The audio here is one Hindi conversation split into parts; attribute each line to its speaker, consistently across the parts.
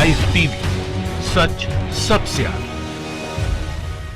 Speaker 1: लाइव टीवी, सच सबसे आगे।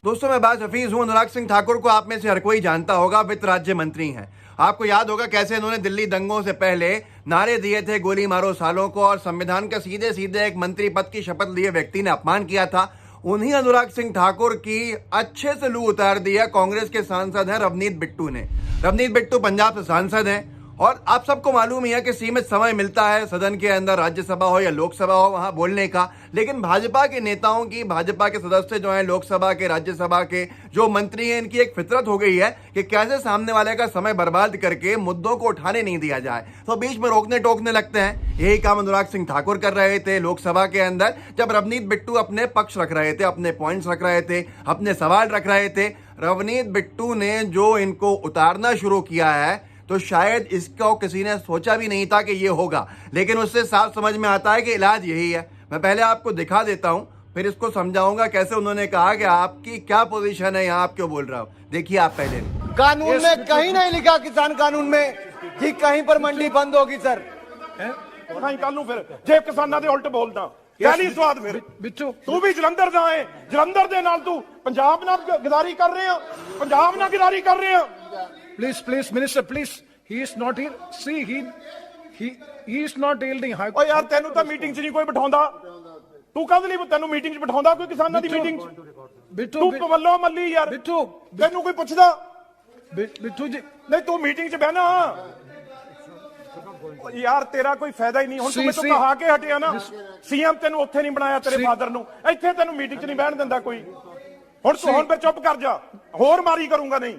Speaker 2: दोस्तों, मैं बात हफीज हूं। अनुराग सिंह ठाकुर को आप में से हर कोई जानता होगा, वित्त राज्य मंत्री हैं। आपको याद होगा कैसे इन्होंने दिल्ली दंगों से पहले नारे दिए थे, गोली मारो सालों को, और संविधान का सीधे सीधे एक मंत्री पद की शपथ लिए व्यक्ति ने अपमान किया था। उन्हीं अनुराग सिंह ठाकुर की अच्छे से लू उतार दिया कांग्रेस के सांसद हैं रवनीत बिट्टू ने। रवनीत बिट्टू पंजाब से सांसद हैं और आप सबको मालूम ही है कि सीमित समय मिलता है सदन के अंदर, राज्यसभा हो या लोकसभा हो, वहां बोलने का। लेकिन भाजपा के नेताओं की, भाजपा के सदस्य जो हैं लोकसभा के, राज्यसभा के जो मंत्री हैं, इनकी एक फितरत हो गई है कि कैसे सामने वाले का समय बर्बाद करके मुद्दों को उठाने नहीं दिया जाए, तो बीच में रोकने टोकने लगते हैं। यही काम अनुराग सिंह ठाकुर कर रहे थे लोकसभा के अंदर, जब रवनीत बिट्टू अपने पक्ष रख रहे थे, अपने पॉइंट्स रख रहे थे, अपने सवाल रख रहे थे। रवनीत बिट्टू ने जो इनको उतारना शुरू किया है, तो शायद इसको किसी ने सोचा भी नहीं था कि ये होगा, लेकिन उससे साफ समझ में आता है कि इलाज यही है। मैं पहले आपको दिखा देता हूं, फिर इसको समझाऊंगा कैसे उन्होंने कहा कि आपकी क्या पोजीशन है, यहां आप क्यों बोल रहा हो। देखिए आप पहले।
Speaker 3: कानून में कहीं नहीं लिखा, किसान कानून में, कि कहीं पर मंडी बंद होगी सर।
Speaker 4: ਕੱਲ ਨੂੰ ਫਿਰ ਜੇ ਕਿਸਾਨਾਂ ਦੇ ਉਲਟ ਬੋਲਦਾ ਕਹਿ ਸਵਾਦ ਫਿਰ ਵਿੱਚੋਂ ਤੂੰ ਵੀ ਜਲੰਧਰ ਦਾ ਹੈ, ਜਲੰਧਰ ਦੇ ਨਾਲ ਤੂੰ ਪੰਜਾਬ ਨਾਲ ਗਦਾਰੀ ਕਰ ਰਹੇ ਆ, ਪੰਜਾਬ ਨਾਲ ਗਦਾਰੀ ਕਰ ਰਹੇ ਆ।
Speaker 5: Please, Minister, please. He is not here. See, he is not yielding.
Speaker 4: ਓ ਯਾਰ ਤੈਨੂੰ ਤਾਂ ਮੀਟਿੰਗ 'ਚ ਨਹੀਂ ਕੋਈ ਬਿਠਾਉਂਦਾ, ਤੂੰ ਕਾਹਦੇ ਲਈ ਤੈਨੂੰ ਮੀਟਿੰਗ 'ਚ ਬਿਠਾਉਂਦਾ ਕੋਈ ਕਿਸਾਨਾਂ ਦੀ ਮੀਟਿੰਗ 'ਚ? ਤੂੰ ਮੱਲੋ ਮੱਲੀ ਯਾਰ, ਤੈਨੂੰ ਕੋਈ ਪੁੱਛਦਾ?
Speaker 5: ਬਿੱਟੂ ਜੀ
Speaker 4: ਨਹੀਂ ਤੂੰ ਮੀਟਿੰਗ 'ਚ ਬਹਿਣਾ ਯਾਰ, ਤੇਰਾ ਕੋਈ ਫਾਇਦਾ ਹੀ ਨਹੀਂ। ਹੁਣ ਤੂੰ ਮੈਨੂੰ ਕਹਾ ਕੇ ਹਟਿਆ ਨਾ, ਸੀਐਮ ਤੈਨੂੰ ਉੱਥੇ ਨਹੀਂ ਬਣਾਇਆ ਤੇਰੇ ਫਾਦਰ ਨੂੰ, ਇੱਥੇ ਤੈਨੂੰ ਮੀਟਿੰਗ 'ਚ ਨਹੀਂ ਬਹਿਣ ਦਿੰਦਾ ਕੋਈ। ਹੁਣ ਤੂੰ ਹੁਣ ਫਿਰ ਚੁੱਪ ਕਰ ਜਾ, ਹੋਰ ਮਾਰੀ ਕਰੂੰਗਾ ਨਹੀਂ।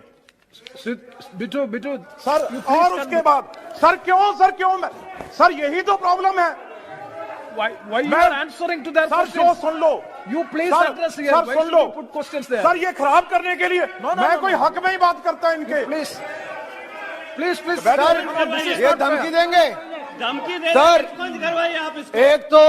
Speaker 5: बिट्टू
Speaker 4: सर, और उसके बाद सर क्यों सर यही तो प्रॉब्लम है।
Speaker 5: Why you are answering to that?
Speaker 4: Sir जो सुन लो,
Speaker 5: you please address here.
Speaker 4: Sir soon low,
Speaker 5: put questions there.
Speaker 4: Sir ये खराब करने के लिए मैं कोई हक में ही बात करता इनके।
Speaker 5: Please
Speaker 3: सर ये धमकी देंगे,
Speaker 6: धमकी दे
Speaker 3: सर
Speaker 6: करवाइए आप इसको।
Speaker 3: एक तो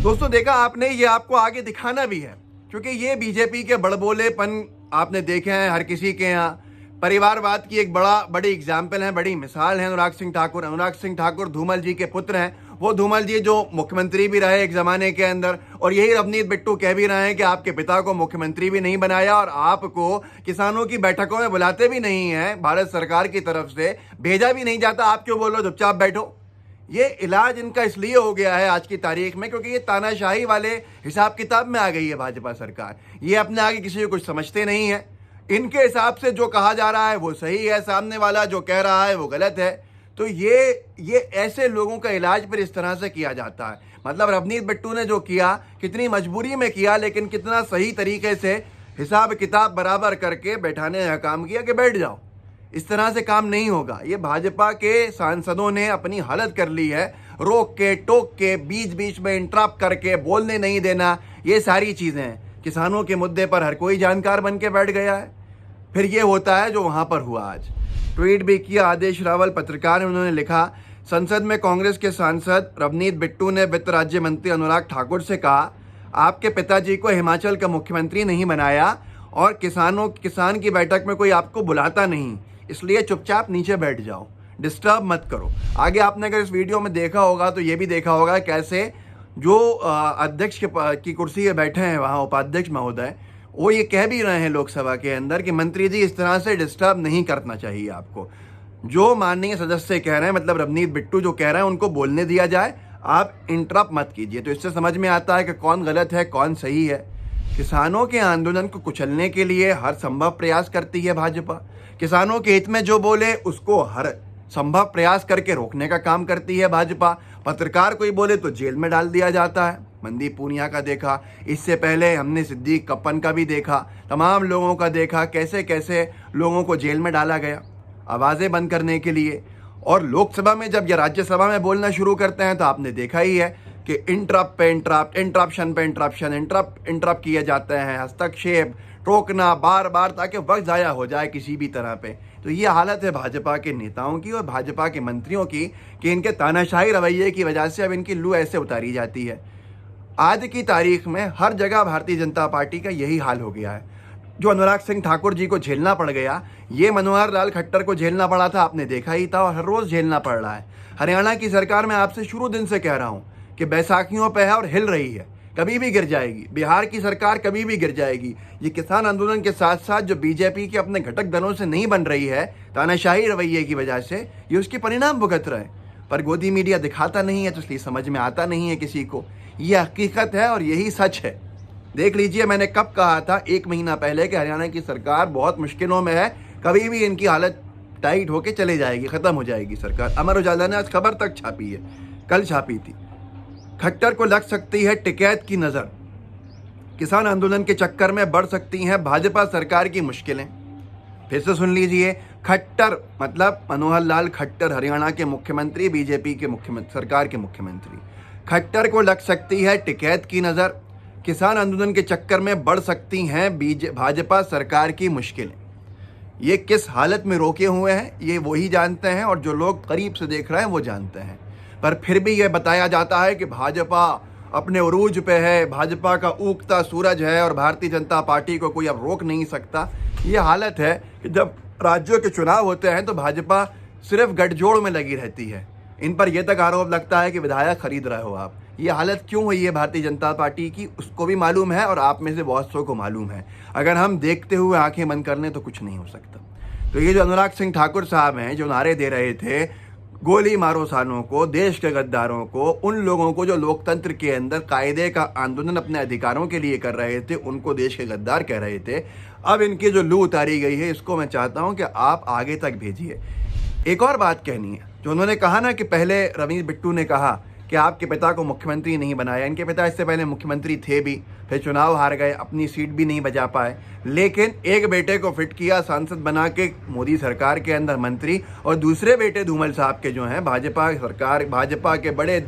Speaker 2: दोस्तों देखा आपने, ये आपको आगे दिखाना भी है, क्योंकि ये बीजेपी के बड़बोलेपन आपने देखे हैं हर किसी के यहाँ। परिवारवाद की एक बड़ी एग्जाम्पल है, बड़ी मिसाल है अनुराग सिंह ठाकुर। अनुराग सिंह ठाकुर धूमल जी के पुत्र हैं। वो धूमल जी जो मुख्यमंत्री भी रहे एक जमाने के अंदर, और यही रवनीत बिट्टू कह भी रहे हैं कि आपके पिता को मुख्यमंत्री भी नहीं बनाया और आपको किसानों की बैठकों में बुलाते भी नहीं है, भारत सरकार की तरफ से भेजा भी नहीं जाता। आप क्यों बोल रहे हो, चुपचाप बैठो। ये इलाज इनका इसलिए हो गया है आज की तारीख में क्योंकि ये तानाशाही वाले हिसाब किताब में आ गई है भाजपा सरकार। ये अपने आगे किसी को कुछ समझते नहीं है। इनके हिसाब से जो कहा जा रहा है वो सही है, सामने वाला जो कह रहा है वो गलत है। तो ये ऐसे लोगों का इलाज फिर इस तरह से किया जाता है। मतलब रवनीत बिट्टू ने जो किया, कितनी मजबूरी में किया, लेकिन कितना सही तरीके से हिसाब किताब बराबर करके बैठाने का काम किया कि बैठ जाओ। इस तरह से काम नहीं होगा। ये भाजपा के सांसदों ने अपनी हालत कर ली है, रोक के टोक के, बीच बीच में इंटरप्ट करके, बोलने नहीं देना, ये सारी चीजें हैं। किसानों के मुद्दे पर हर कोई जानकार बन के बैठ गया है। फिर ये होता है जो वहां पर हुआ। आज ट्वीट भी किया आदेश रावल, पत्रकार हैं, उन्होंने लिखा, संसद में कांग्रेस के सांसद रवनीत बिट्टू ने वित्त राज्य मंत्री अनुराग ठाकुर से कहा, आपके पिताजी को हिमाचल का मुख्यमंत्री नहीं बनाया और किसान की बैठक में कोई आपको बुलाता नहीं, इसलिए चुपचाप नीचे बैठ जाओ, डिस्टर्ब मत करो। आगे आपने अगर इस वीडियो में देखा होगा तो ये भी देखा होगा कैसे जो अध्यक्ष की कुर्सी पे बैठे हैं वहाँ उपाध्यक्ष महोदय, वो ये कह भी रहे हैं लोकसभा के अंदर कि मंत्री जी इस तरह से डिस्टर्ब नहीं करना चाहिए आपको। जो माननीय सदस्य कह रहे हैं, मतलब रवनीत बिट्टू जो कह रहे हैं, उनको बोलने दिया जाए, आप इंटरप्ट मत कीजिए। तो इससे समझ में आता है कि कौन गलत है कौन सही है। किसानों के आंदोलन को कुचलने के लिए हर संभव प्रयास करती है भाजपा। किसानों के हित में जो बोले उसको हर संभव प्रयास करके रोकने का काम करती है भाजपा। पत्रकार कोई बोले तो जेल में डाल दिया जाता है। मनदीप पूनिया का देखा, इससे पहले हमने सिद्दीक कप्पन का भी देखा, तमाम लोगों का देखा कैसे कैसे लोगों को जेल में डाला गया आवाज़ें बंद करने के लिए। और लोकसभा में जब ये राज्यसभा में बोलना शुरू करते हैं तो आपने देखा ही है कि इंटरप्ट पे इंटरप्ट, इंटरप्शन पे इंटरप्शन, इंटरप्ट किए जाते हैं, हस्तक्षेप, टोकना बार बार, ताकि वक्त ज़ाया हो जाए किसी भी तरह पे। तो ये हालत है भाजपा के नेताओं की और भाजपा के मंत्रियों की कि इनके तानाशाही रवैये की वजह से अब इनकी लू ऐसे उतारी जाती है। आज की तारीख में हर जगह भारतीय जनता पार्टी का यही हाल हो गया है। जो अनुराग सिंह ठाकुर जी को झेलना पड़ गया, ये मनोहर लाल खट्टर को झेलना पड़ा था, आपने देखा ही था, और हर रोज़ झेलना पड़ रहा है। हरियाणा की सरकार में आपसे शुरू दिन से कह रहा हूँ कि बैसाखियों पे है और हिल रही है, कभी भी गिर जाएगी। बिहार की सरकार कभी भी गिर जाएगी। ये किसान आंदोलन के साथ साथ जो बीजेपी के अपने घटक दलों से नहीं बन रही है तानाशाही रवैये की वजह से, ये उसके परिणाम भुगत रहे हैं। पर गोदी मीडिया दिखाता नहीं है, तो इसलिए समझ में आता नहीं है किसी को। ये हकीकत है और यही सच है। देख लीजिए, मैंने कब कहा था 1 महीना पहले कि हरियाणा की सरकार बहुत मुश्किलों में है, कभी भी इनकी हालत टाइट होके चले जाएगी, खत्म हो जाएगी सरकार। अमर उजाला ने आज खबर तक छापी है, कल छापी थी। खट्टर को लग सकती है टिकैत की नजर, किसान आंदोलन के चक्कर में बढ़ सकती हैं भाजपा सरकार की मुश्किलें। फिर से सुन लीजिए, खट्टर मतलब मनोहर लाल खट्टर, हरियाणा के मुख्यमंत्री, बीजेपी के मुख्यमंत्री, सरकार के मुख्यमंत्री। खट्टर को लग सकती है टिकैत की नजर, किसान आंदोलन के चक्कर में बढ़ सकती हैं भाजपा सरकार की मुश्किलें। ये किस हालत में रोके हुए हैं ये वही जानते हैं, और जो लोग करीब से देख रहे हैं वो जानते हैं। पर फिर भी ये बताया जाता है कि भाजपा अपने उरूज पे है, भाजपा का उगता सूरज है और भारतीय जनता पार्टी को कोई अब रोक नहीं सकता। ये हालत है कि जब राज्यों के चुनाव होते हैं तो भाजपा सिर्फ गठजोड़ में लगी रहती है। इन पर यह तक आरोप लगता है कि विधायक खरीद रहे हो आप। ये हालत क्यों हुई है भारतीय जनता पार्टी की, उसको भी मालूम है और आप में से बहुत सौ को मालूम है। अगर हम देखते हुए आंखें बंद कर लें तो कुछ नहीं हो सकता। तो ये जो अनुराग सिंह ठाकुर साहब हैं, जो नारे दे रहे थे, गोली मारो सानों को, देश के गद्दारों को, उन लोगों को जो लोकतंत्र के अंदर कायदे का आंदोलन अपने अधिकारों के लिए कर रहे थे, उनको देश के गद्दार कह रहे थे। अब इनकी जो लू उतारी गई है, इसको मैं चाहता हूं कि आप आगे तक भेजिए। एक और बात कहनी है, जो उन्होंने कहा ना कि पहले रवींद्र बिट्टू ने कहा कि आपके पिता को मुख्यमंत्री नहीं बनाया। इनके पिता इससे पहले मुख्यमंत्री थे भी, फिर चुनाव हार गए, अपनी सीट भी नहीं बचा पाए, लेकिन एक बेटे को फिट किया सांसद बना के मोदी सरकार के अंदर मंत्री, और दूसरे बेटे धूमल साहब के जो हैं भाजपा सरकार, भाजपा के बड़े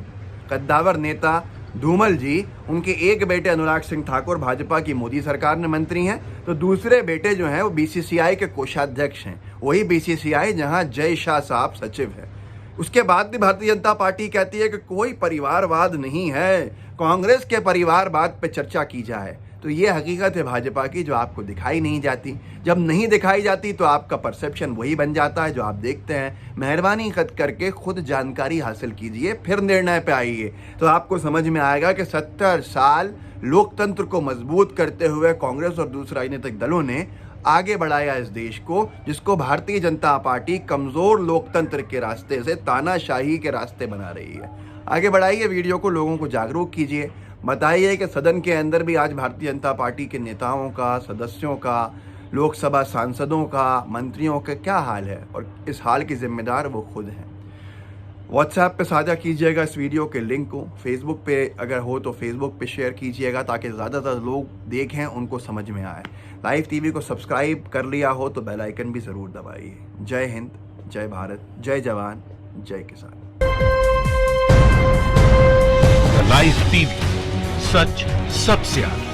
Speaker 2: कद्दावर नेता धूमल जी, उनके एक बेटे अनुराग सिंह ठाकुर भाजपा की मोदी सरकार में मंत्री हैं, तो दूसरे बेटे जो हैं वो बीसीसीआई के कोषाध्यक्ष हैं, वही बीसीसीआई जहां जय शाह साहब सचिव है। उसके बाद भी भारतीय जनता पार्टी कहती है कि कोई परिवारवाद नहीं है, कांग्रेस के परिवारवाद पे चर्चा की जाए। तो ये हकीकत है भाजपा की, जो आपको दिखाई नहीं जाती। जब नहीं दिखाई जाती तो आपका परसेप्शन वही बन जाता है जो आप देखते हैं। मेहरबानी करके खुद जानकारी हासिल कीजिए, फिर निर्णय पे आइए, तो आपको समझ में आएगा कि 70 साल लोकतंत्र को मजबूत करते हुए कांग्रेस और दूसरे राजनीतिक दलों ने आगे बढ़ाया इस देश को, जिसको भारतीय जनता पार्टी कमजोर लोकतंत्र के रास्ते से तानाशाही के रास्ते बना रही है। आगे बढ़ाइए वीडियो को, लोगों को जागरूक कीजिए, बताइए कि सदन के अंदर भी आज भारतीय जनता पार्टी के नेताओं का, सदस्यों का, लोकसभा सांसदों का, मंत्रियों का क्या हाल है, और इस हाल के जिम्मेदार वो खुद हैं। व्हाट्सएप पे साझा कीजिएगा इस वीडियो के लिंक को, फेसबुक पे अगर हो तो फेसबुक पे शेयर कीजिएगा ताकि ज़्यादातर लोग देखें, उनको समझ में आए। लाइव टीवी को सब्सक्राइब कर लिया हो तो बेल आइकन भी ज़रूर दबाइए। जय हिंद, जय भारत, जय जवान, जय किसान।
Speaker 1: लाइव टीवी, सच सबसे आगे।